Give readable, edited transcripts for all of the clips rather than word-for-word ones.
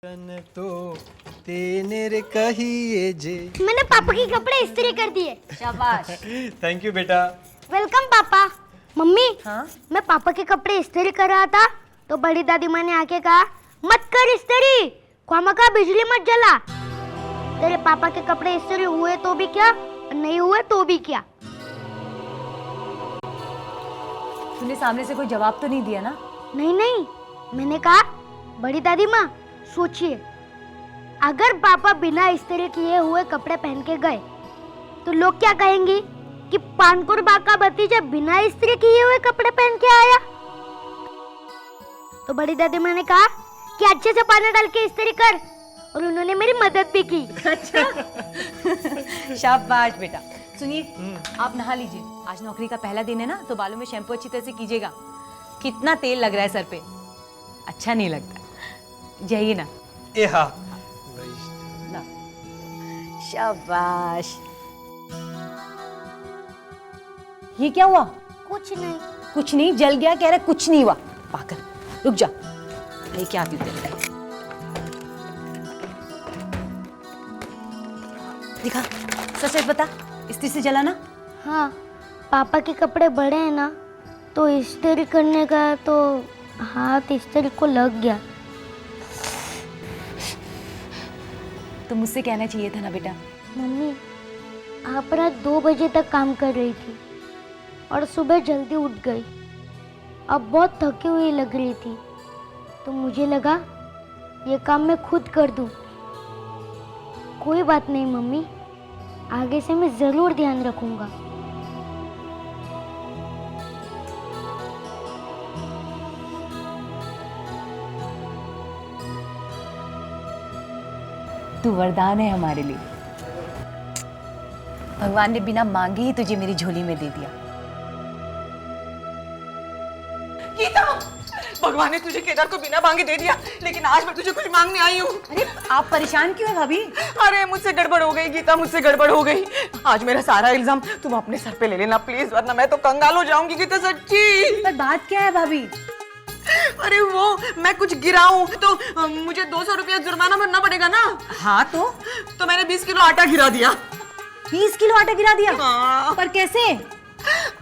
तो तेने रे कहिए जे। मैंने पापा के कपड़े इस्त्री कर दिए। शाबाश। थैंक यू बेटा। वेलकम पापा। मम्मी, हाँ? मैं पापा के कपड़े इस्त्री कर रहा था तो बड़ी दादी माँ ने आके कहा मत कर इस्त्री, खामखा बिजली मत जला। तेरे पापा के कपड़े इस्त्री हुए तो भी क्या और नहीं हुए तो भी क्या। तूने सामने से कोई जवाब तो नहीं दिया ना? नहीं नहीं, मैंने कहा बड़ी दादी माँ सोचिए, अगर पापा बिना इस्त्री किए हुए कपड़े पहन के गए तो लोग क्या कहेंगे कि पानपुर बा का भतीजा बिना इस्त्री किए हुए कपड़े पहन के आया। तो बड़ी दादी माँ ने कहा कि अच्छे से पानी डाल के इस्त्री कर, और उन्होंने मेरी मदद भी की। अच्छा। शाबाश बेटा। सुनिए, आप नहा लीजिए, आज नौकरी का पहला दिन है ना, तो बालों में शैम्पू अच्छी तरह से कीजिएगा। कितना तेल लग रहा है सर पे, अच्छा नहीं लगता। जाइए ना। ए हाँ। ना। शाबाश। ये क्या हुआ? कुछ नहीं। कुछ नहीं? जल गया कह रहे कुछ नहीं हुआ। पागल, रुक जा, ये क्या आती तेरे? दिखा, सच सच बता, इस्त्री से जला ना? हाँ, पापा के कपड़े बड़े हैं ना, तो इस्त्री करने का तो हाथ इस्त्री को लग गया। तो मुझसे कहना चाहिए था ना बेटा। मम्मी, आप रात 2 बजे तक काम कर रही थी और सुबह जल्दी उठ गई। अब बहुत थकी हुई लग रही थी, तो मुझे लगा ये काम मैं खुद कर दूं। कोई बात नहीं मम्मी, आगे से मैं जरूर ध्यान रखूंगा। तू वरदान है हमारे लिए। भगवान ने बिना मांगे ही तुझे मेरी झोली में दे दिया। गीता, भगवान ने तुझे केदार को बिना मांगे दे दिया, लेकिन आज मैं तुझे कुछ मांगने आई हूँ। अरे आप परेशान क्यों है भाभी? अरे मुझसे गड़बड़ हो गई गीता, मुझसे गड़बड़ हो गई। आज मेरा सारा इल्जाम तुम अपने सर पे ले लेना प्लीज, वरना मैं तो कंगाल हो जाऊंगी गीता, सच्ची। पर बात क्या है भाभी? अरे वो मैं कुछ गिराऊं तो मुझे 200 रुपया जुर्माना भरना पड़ेगा ना। हाँ तो मैंने 20 किलो आटा गिरा दिया। 20 किलो आटा गिरा दिया? हाँ। पर कैसे?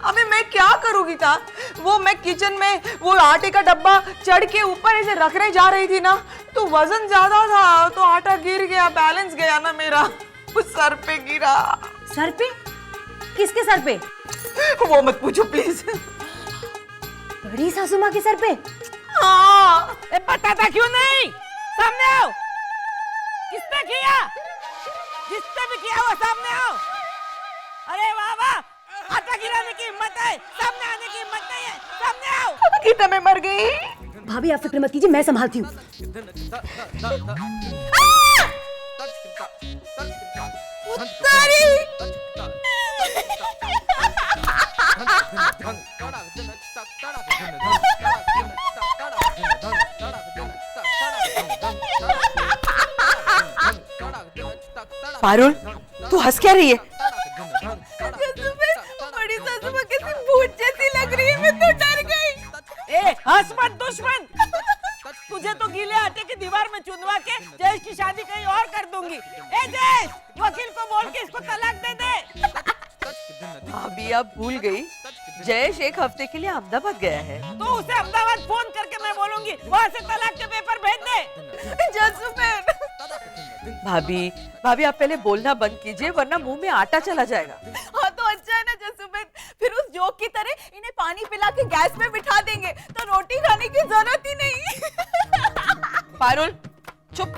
अबे मैं क्या करूँ गीता, वो मैं किचन में वो आटे का डब्बा चढ़ के ऊपर ऐसे रखने जा रही थी ना, तो वजन ज्यादा था तो आटा गिर गया, बैलेंस गया ना मेरा, उस सर पे गिरा। सर पे? किसके सर पे? वो मत पूछो प्लीज। बड़ी सासू माँ के सर पे? हाँ। पता था क्यों नहीं? सामने आओ। किसने किया? जिसने भी किया वो सामने आओ। अरे वाह वाह, आटा गिराने की हिम्मत है, सामने आने की हिम्मत नहीं है, सामने आओ। गीता मैं मर गई। भाभी आप फिक्र मत कीजिए, मैं संभालती हूँ। पारुल, तू हंस क्या रही है? बड़ी सासू माँ कैसी भूत जैसी लग रही है, मैं तो डर गई। ए हंस मत दुश्मन, तुझे तो गीले आटे की दीवार में चुनवा के जयेश की शादी कहीं और कर दूंगी। ए जयेश, वकील को बोल के इसको तलाक दे दे। भाभी आप भूल गई, जयेश 1 हफ्ते के लिए अहमदाबाद गया है। तो उसे अहमदाबाद फोन करके मैं बोलूंगी, वहाँ से तलाक के पेपर भेज दे। जसुबेन। भाभी भाभी आप पहले बोलना बंद कीजिए, वरना मुंह में आटा चला जाएगा। हाँ तो अच्छा है ना जसुबेन, फिर उस जोक की तरह इन्हें पानी पिला के गैस में बिठा देंगे, तो रोटी खाने की जरूरत ही नहीं। पारुल चुप।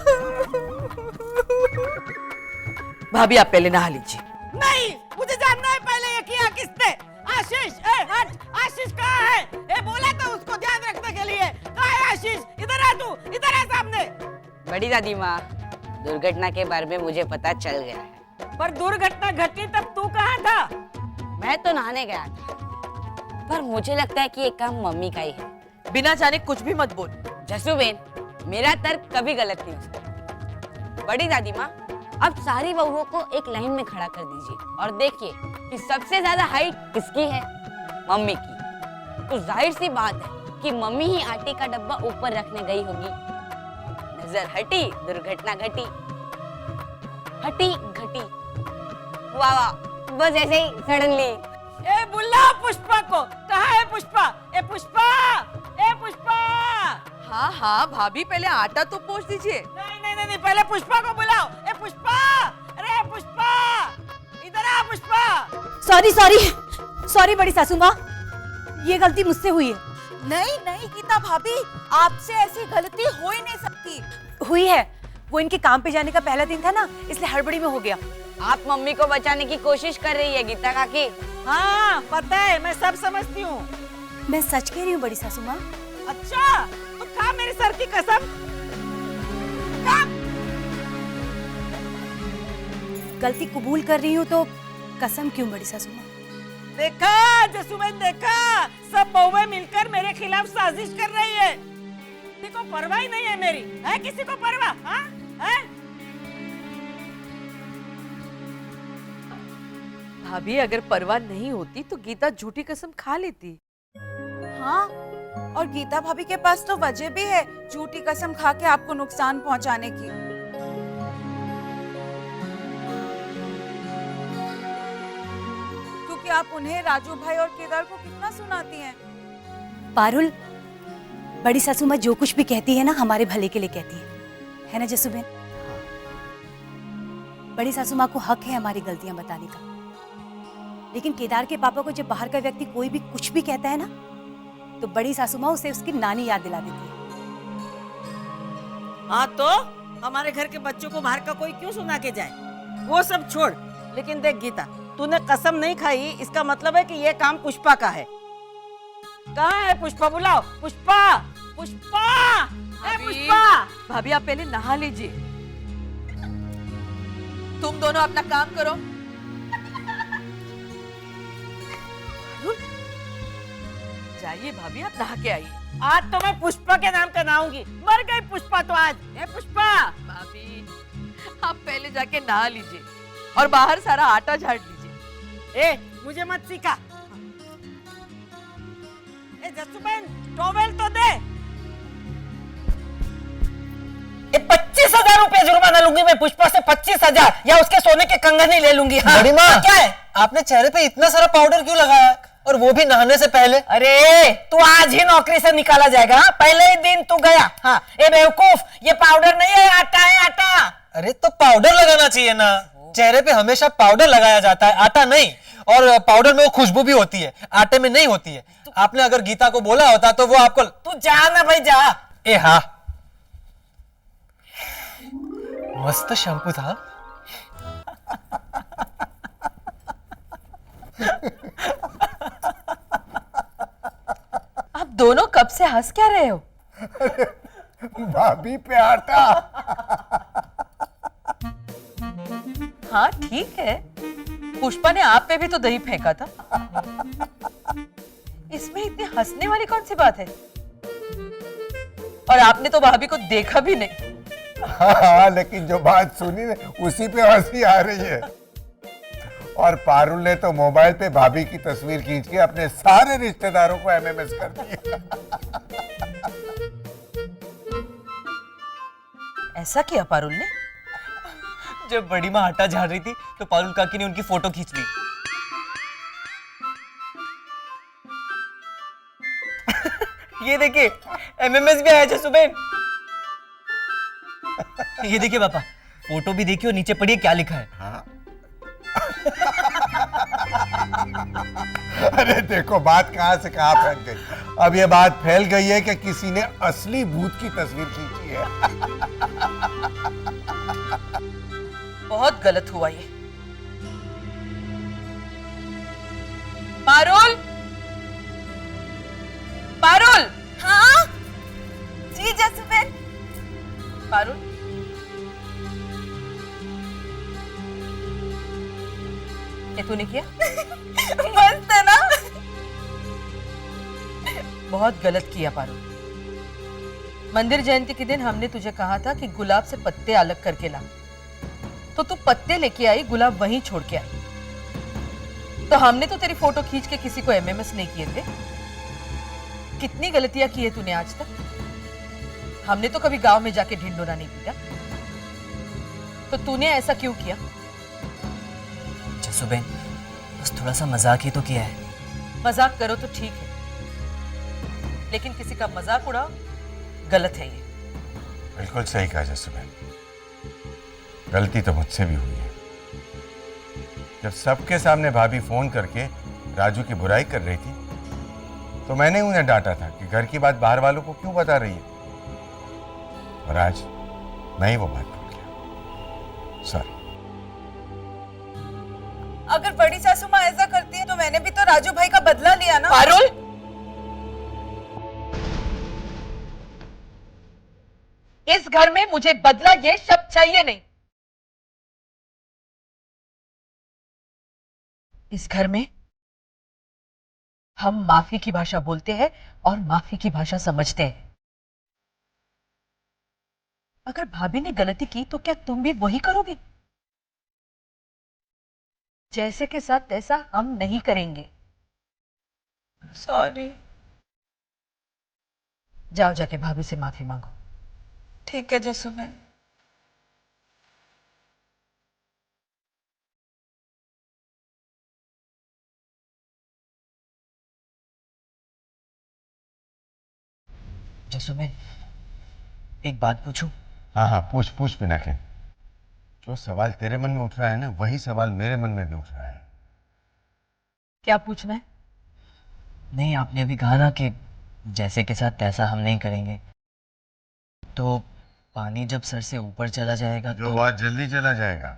भाभी आप पहले नहा लीजिए। नहीं, मुझे जानना है पहले ये किया किसने। आशीष, ए हट, आशीष कहाँ है? ए बोला था उसको ध्यान रखने के लिए। कहाँ है आशीष? इधर आ तू, इधर आ सामने। बड़ी दादी माँ, दुर्घटना के बारे में मुझे पता चल गया है। पर दुर्घटना घटी तब तू कहाँ था? मैं तो नहाने गया था, पर मुझे लगता है कि ये काम मम्मी का ही है। बिना जाने कुछ भी मत बोल। जसूबेन, मेरा तर्क कभी गलत नहीं हो सकता। बड़ी दादी माँ, अब सारी बहुओं को एक लाइन में खड़ा कर दीजिए और देखिए कि सबसे ज्यादा हाइट किसकी है? मम्मी की। तो जाहिर सी बात है कि मम्मी ही आटे का डब्बा ऊपर रखने गई होगी। नजर हटी दुर्घटना घटी, हटी घटी, वाह वाह, बस ऐसे ही सडनली। ए बुलाओ पुष्पा को, कहाँ है पुष्पा? ए पुष्पा, ए पुष्पा। हाँ हाँ भाभी, पहले आटा तो पोंछ दीजिए। नहीं नहीं नहीं, पहले पुष्पा को बुलाओ। ए पुष्पा, अरे पुष्पा, इधर आ पुष्पा। सॉरी सॉरी सॉरी बड़ी सासू माँ, ये गलती मुझसे हुई है। नहीं नहीं गीता भाभी, आपसे ऐसी गलती हो ही नहीं सकती। हुई है, वो इनके काम पे जाने का पहला दिन था ना, इसलिए हड़बड़ी में हो गया। आप मम्मी को बचाने की कोशिश कर रही है गीता काकी। हाँ पता है, मैं सब समझती हूँ। मैं सच कह रही हूँ बड़ी सासू माँ। अच्छा, तो खा मेरे सर की कसम। खा। गलती कबूल कर रही हूँ तो कसम क्यों बड़ी सासू माँ? देखा जसुबेन, देखा, सब बहुएं मिलकर मेरे खिलाफ साजिश कर रही है। किसी को परवाह ही नहीं है मेरी, है किसी को परवाह? हाँ है? भाभी अगर परवाह नहीं होती तो गीता झूठी कसम खा लेती। हाँ, और गीता भाभी के पास तो वजह भी है झूठी कसम खा के आपको नुकसान पहुंचाने की। क्योंकि आप उन्हें, राजू भाई और केदार को कितना सुनाती हैं। पारुल, बड़ी सासू माँ जो कुछ भी कहती है ना, हमारे भले के लिए कहती है ना जसुबेन? बड़ी सासू माँ को हक है हमारी गलतियां बताने का, लेकिन केदार के पापा को जब बाहर का व्यक्ति कोई भी कुछ भी कहता है ना, तो बड़ी सासू माँ उसे उसकी नानी याद दिला देती है। हाँ तो हमारे घर के बच्चों को बाहर का कोई क्यों सुना के जाए? वो सब छोड़, लेकिन देख गीता, तूने कसम नहीं खाई, इसका मतलब है कि ये काम पुष्पा का है। कहाँ है पुष्पा? बुलाओ पुष्पा, पुष्पा, ए पुष्पा। भाभी आप पहले नहा लीजिए, तुम दोनों अपना काम करो। जाइए भाभी, आप नहा के आइए। आज तो मैं पुष्पा के नाम पे नहाऊंगी। मर गई पुष्पा तो आज। ए पुष्पा, भाभी आप पहले जाके नहा लीजिए और बाहर सारा आटा झाड़ लीजिए। ए मुझे मत सिखा। ए जसुबेन, टॉवेल तो दे। 25,000 रुपए जुर्माना लूंगी मैं पुष्पा से, 25,000, या उसके सोने के कंगन ही ले लूंगी। हाँ, बड़ी माँ, क्या है? आपने चेहरे पे इतना सारा पाउडर क्यों लगाया, और वो भी नहाने से पहले? अरे तू आज ही नौकरी से निकाला जाएगा। हाँ? पहले ही दिन तू गया। हाँ, ए बेवकूफ, ये पाउडर नहीं है, आटा है, आटा। अरे तो पाउडर लगाना चाहिए ना, चेहरे पे हमेशा पाउडर लगाया जाता है, आटा नहीं। और पाउडर में वो खुशबू भी होती है, आटे में नहीं होती है। आपने अगर गीता को बोला होता तो वो आपको। तू जा ना भाई, जा। ए हाँ, मस्त शैम्पू था। आप दोनों कब से हंस क्या रहे हो? भाभी पे आटा। हाँ ठीक है, पुष्पा ने आप पे भी तो दही फेंका था। इसमें इतनी हंसने वाली कौन सी बात है? और आपने तो भाभी को देखा भी नहीं। हाँ, लेकिन जो बात सुनी ना, उसी पे हंसी आ रही है। और पारुल ने तो मोबाइल पे भाभी की तस्वीर खींच के अपने सारे रिश्तेदारों को एमएमएस कर दिया। ऐसा किया पारुल ने? जब बड़ी माँ आटा झाड़ रही थी तो पारुल काकी ने उनकी फोटो खींच ली। ये देखिए, एमएमएस भी आया जसुबेन। ये देखिए पापा, फोटो भी देखिए और नीचे पढ़िए क्या लिखा है। हाँ। अरे देखो, बात कहां से कहां फैल गई। अब ये बात फैल गई है कि किसी ने असली भूत की तस्वीर खींची है। बहुत गलत हुआ ये। पारुल, पारुल। हाँ जी जसुबेन। पारुल, ये तूने किया? मस्त है ना? बहुत गलत किया पारुल। मंदिर जयंती के दिन हमने तुझे कहा था कि गुलाब से पत्ते अलग करके ला, तो तू पत्ते लेके आई, गुलाब वहीं छोड़ के आई। तो हमने तो तेरी फोटो खींच के किसी को एमएमएस नहीं किए थे। कितनी गलतियां की है तूने आज तक। हमने तो कभी गांव में जाके ढिंडोरा नहीं पीटा। तो तूने ऐसा क्यों किया? जसुबेन, बस थोड़ा सा मजाक ही तो किया है। मजाक करो तो ठीक है, लेकिन किसी का मजाक उड़ाओ गलत है ये। बिल्कुल सही कहा जसुबेन, गलती तो मुझसे भी हुई है। जब सबके सामने भाभी फोन करके राजू की बुराई कर रही थी तो मैंने उन्हें डांटा था कि घर की बात बाहर वालों को क्यों बता रही है, और आज मैं ही वो बात भूल गया। सॉरी। अगर बड़ी सासू माँ ऐसा करती है तो मैंने भी तो राजू भाई का बदला लिया ना। पारुल, इस घर में मुझे बदला ये शब्द चाहिए नहीं। इस घर में हम माफी की भाषा बोलते हैं और माफी की भाषा समझते हैं। अगर भाभी ने गलती की तो क्या तुम भी वही करोगे? जैसे के साथ तैसा हम नहीं करेंगे। सॉरी। जाओ जाके भाभी से माफी मांगो। ठीक है जसुबेन। जसुबेन, एक बात पूछूं? हाँ हाँ, पूछ पूछ पिनाके। जो सवाल तेरे मन में उठ रहा है ना, वही सवाल मेरे मन में भी उठ रहा है। क्या पूछना है? नहीं, आपने अभी कहा ना कि जैसे के साथ तैसा हम नहीं करेंगे, तो पानी जब सर से ऊपर चला जाएगा जो तो बहुत जल्दी चला जाएगा।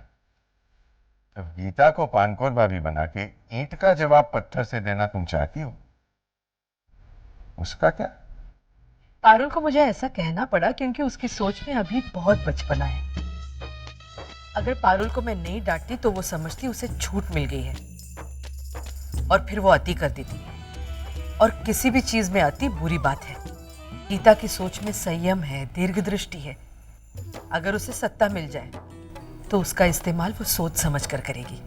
तब गीता को पानकोर भाभी बना के ईंट का जवाब पत्थर से देना तुम चाहती हो, उसका क्या? पारुल को मुझे ऐसा कहना पड़ा क्योंकि उसकी सोच में अभी बहुत बचपना है। अगर पारुल को मैं नहीं डांटती तो वो समझती उसे छूट मिल गई है और फिर वो अति कर देती। और किसी भी चीज में अति बुरी बात है। गीता की सोच में संयम है, दीर्घ दृष्टि है। अगर उसे सत्ता मिल जाए तो उसका इस्तेमाल वो सोच समझ कर करेगी।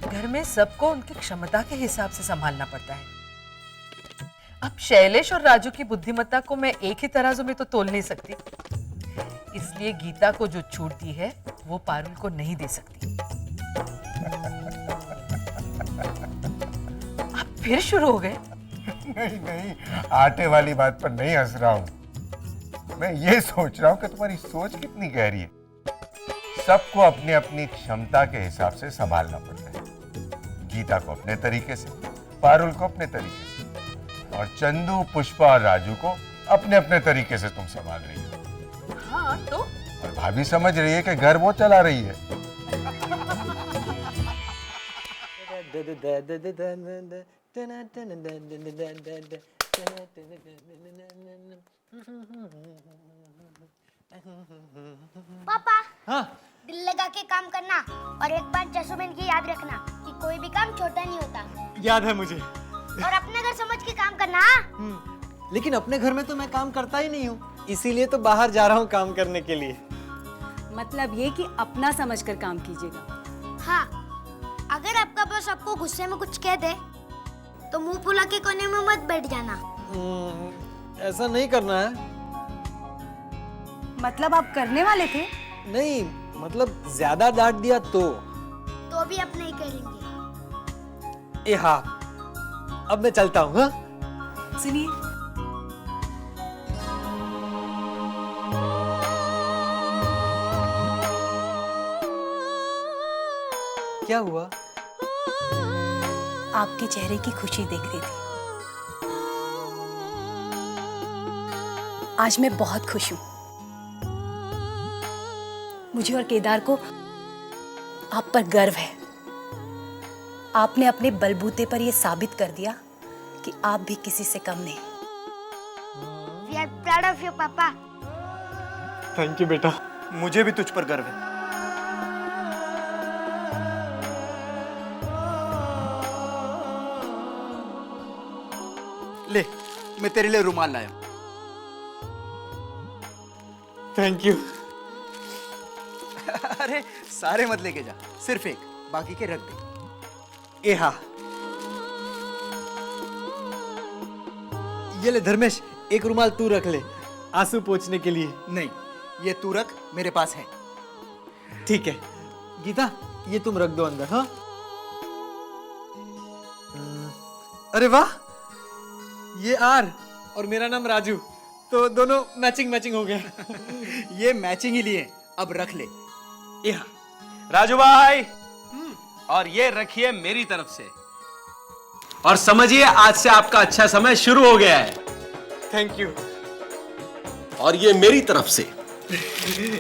घर में सबको उनकी क्षमता के हिसाब से संभालना पड़ता है। अब शैलेश और राजू की बुद्धिमत्ता को मैं एक ही तराजू में तो तोल नहीं सकती, इसलिए गीता को जो छूट दी है वो पारुल को नहीं दे सकती। आप फिर शुरू हो गए? नहीं नहीं, आटे वाली बात पर नहीं हंस रहा हूं। मैं ये सोच रहा हूं कि तुम्हारी सोच कितनी गहरी है। सबको अपनी अपनी क्षमता के हिसाब से संभालना पड़ता है। गीता को अपने तरीके से, पारुल को अपने तरीके से, और चंदू, पुष्पा और राजू को अपने अपने तरीके से तुम संभाल रही हो। हाँ तो? और भाभी समझ रही है कि घर वो चला रही है। पापा, हाँ, दिल लगा के काम करना और एक बात जसुबेन की याद रखना कि कोई भी काम छोटा नहीं होता। याद है मुझे। और अपने घर समझ के काम करना। लेकिन अपने घर में तो मैं काम करता ही नहीं हूँ, इसीलिए तो बाहर जा रहा हूँ काम करने के लिए। मतलब ये कि अपना समझकर काम कीजिएगा। हाँ, अगर आपका बॉस आपको गुस्से में कुछ कह दे तो मुंह फुला के कोने में मत बैठ जाना। ऐसा नहीं करना है। मतलब आप करने वाले थे? नहीं, मतलब ज्यादा डांट दिया तो भी अब नहीं करेंगे। ए हाँ, अब मैं चलता हूँ। हाँ? सुनिए, क्या हुआ? आपके चेहरे की खुशी देख रही थी। आज मैं बहुत खुश हूं। मुझे और केदार को आप पर गर्व है। आपने अपने बलबूते पर यह साबित कर दिया कि आप भी किसी से कम नहीं। We are proud of you, पापा। थैंक यू बेटा, मुझे भी तुझ पर गर्व है। ले, मैं तेरे लिए रुमाल लाया। Thank you. अरे सारे मत लेके जा, सिर्फ एक, बाकी के रख दे। ए हाँ, ये ले धर्मेश, एक रुमाल तू रख ले आंसू पोंछने के लिए। नहीं, ये तू रख, मेरे पास है। ठीक है गीता, ये तुम रख दो अंदर। हाँ, अरे वाह, ये आर और मेरा नाम राजू, तो दोनों मैचिंग मैचिंग हो गया। ये मैचिंग ही लिए, अब रख ले। यहाँ राजू भाई, और ये रखिए मेरी तरफ से, और समझिए आज से आपका अच्छा समय शुरू हो गया है। Thank you. और ये मेरी तरफ से,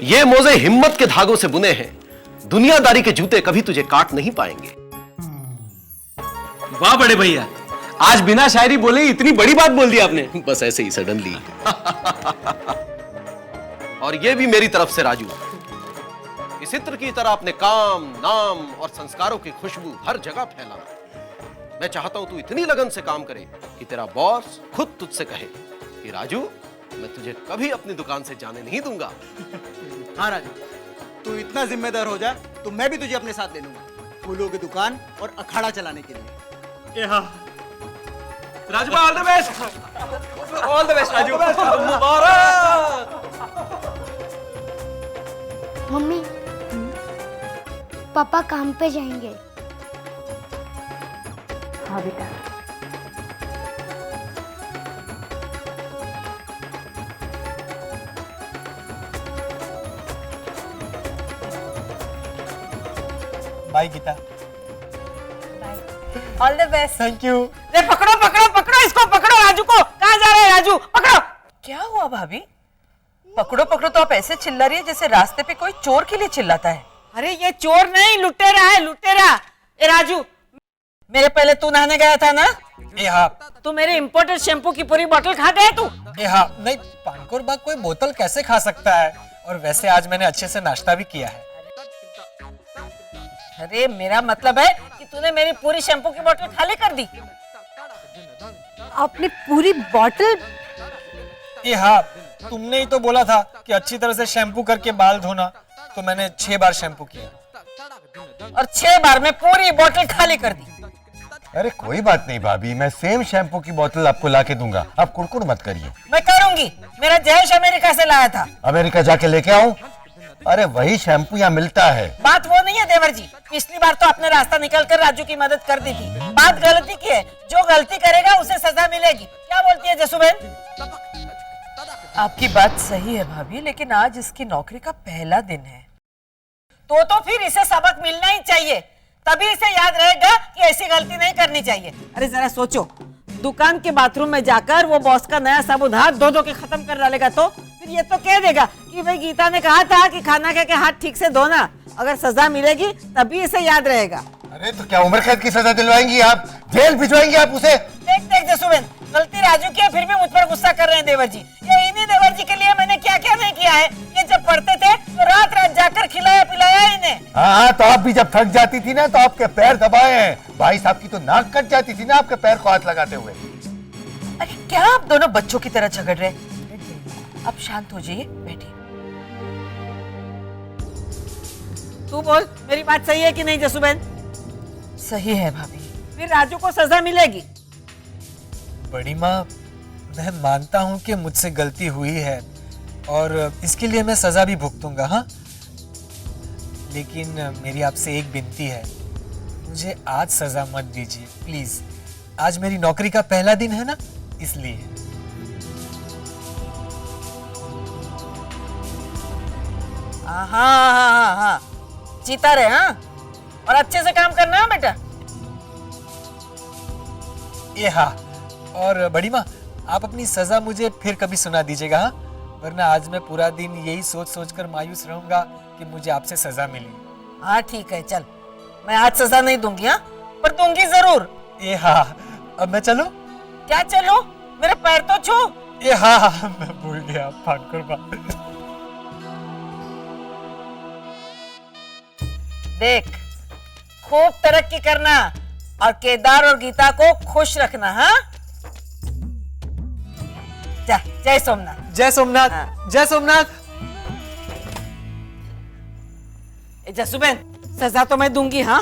ये मोजे हिम्मत के धागों से बुने हैं, दुनियादारी के जूते कभी तुझे काट नहीं पाएंगे। वाह बड़े भैया, आज बिना शायरी बोले इतनी बड़ी बात बोल दी आपने। बस ऐसे ही सडनली। और ये भी मेरी तरफ से राजू, इस इत्र की तरह अपने काम, नाम और संस्कारों की खुशबू हर जगह फैलाना। मैं चाहता हूं तू इतनी लगन से काम करे कि तेरा बॉस खुद तुझसे कहे कि राजू, मैं तुझे कभी अपनी दुकान से जाने नहीं दूंगा। हाँ राजू, तू इतना जिम्मेदार हो जा तो मैं भी तुझे अपने साथ ले लूंगा, फूलों की दुकान और अखाड़ा चलाने के लिए। राजू भाई, all the best. All the best Raju, मुबारक। मम्मी, पापा काम पे जाएंगे। हाँ बेटा। Bye Gita. All the best. Thank you. ले पकड़ो पकड़ो पकड़ो, इसको पकड़ो, राजू को। कहाँ जा रहे हैं राजू? पकड़ो। क्या हुआ भाभी? पकड़ो पकड़ो तो आप ऐसे चिल्ला रही है जैसे रास्ते पे कोई चोर के लिए चिल्लाता है। अरे ये चोर नहीं, लुटेरा है, लुटेरा। ए राजू, मेरे पहले तू नहाने गया था ना? ए हाँ। तू मेरे इम्पोर्टेड शैम्पू की पूरी बोतल खा गया तू? ए हाँ, नहीं, पानकोर बाग कोई बोतल कैसे खा सकता है? और वैसे आज मैंने अच्छे से नाश्ता भी किया है। अरे मेरा मतलब है कि तूने मेरी पूरी शैम्पू की बोतल खाली कर दी। आपने पूरी बॉटल? ए हाँ, तुमने ही तो बोला था कि अच्छी तरह से शैम्पू करके बाल धोना, तो मैंने 6 बार शैम्पू किया। और 6 बार में पूरी बोतल खाली कर दी। अरे कोई बात नहीं भाभी, मैं सेम शैम्पू की बोतल आपको ला के दूंगा, आप कुड़कुड़ मत करिए। मैं करूंगी, मेरा जयेश अमेरिका से लाया था। अमेरिका जाके लेके आऊं? अरे वही शैम्पू यहाँ मिलता है। बात वो नहीं है देवर जी, पिछली बार तो आपने रास्ता निकल कर राजू की मदद कर दी थी। बात गलती की है, जो गलती करेगा उसे सजा मिलेगी। क्या बोलती है जसुबेन? आपकी बात सही है भाभी, लेकिन आज इसकी नौकरी का पहला दिन है, तो फिर इसे सबक मिलना ही चाहिए, तभी इसे याद रहेगा कि ऐसी गलती नहीं करनी चाहिए। अरे जरा सोचो, दुकान के बाथरूम में जाकर वो बॉस का नया साबुन हाथ धो के खत्म कर डालेगा तो फिर ये तो कह देगा कि भाई गीता ने कहा था कि खाना खा के हाथ ठीक से धोना। अगर सजा मिलेगी तभी इसे याद रहेगा। अरे तो क्या उम्र कैद की सजा दिलवाएंगी आप? जेल भिजवाएंगी आप उसे? देख जसुबेन, गलती राजू की है, फिर भी मुझ पर गुस्सा कर रहे हैं देवर जी। ये इन्हीं देवर जी के लिए मैंने क्या क्या नहीं किया है। ये जब पढ़ते थे तो रात रात जाकर खिलाया पिलाया इन्हें। हाँ, तो आप भी जब थक जाती थी ना तो आपके पैर दबाए हैं। भाई साहब की तो नाक कट जाती थी ना आपके पैर को हाथ लगाते हुए। अरे क्या आप दोनों बच्चों की तरह झगड़ रहे? अब शांत हो जाइए, बैठिए। तू बोल, मेरी बात सही है कि नहीं जसुबेन? सही है भाभी, फिर राजू को सजा मिलेगी। बड़ी माँ, मैं मानता हूँ कि मुझसे गलती हुई है और इसके लिए मैं सजा भी भुगतूंगा। हाँ, लेकिन मेरी आपसे एक विनती है, मुझे आज सजा मत दीजिए प्लीज। आज मेरी नौकरी का पहला दिन है ना, इसलिए। हाँ, जीता रहे। हाँ, और अच्छे से काम करना है बेटा। ये हाँ, और बड़ी माँ, आप अपनी सजा मुझे फिर कभी सुना दीजिएगा। हाँ, वरना आज मैं पूरा दिन यही सोच सोच कर मायूस रहूंगा कि मुझे आपसे सजा मिली। हाँ ठीक है, चल, मैं आज सजा नहीं दूंगी। हाँ, पर दूंगी जरूर। ये हाँ, अब मैं चलूं? क्या चलो? मेरे पैर तो छू। ये हाँ, मैं भूल गया। पानकोर बाग। देख, खूब तरक्की करना और केदार और गीता को खुश रखना। हाँ, जा, जय सोमनाथ। जय सोमनाथ। हाँ। जय सोमनाथ। जसुबेन, सजा तो मैं दूंगी। हाँ,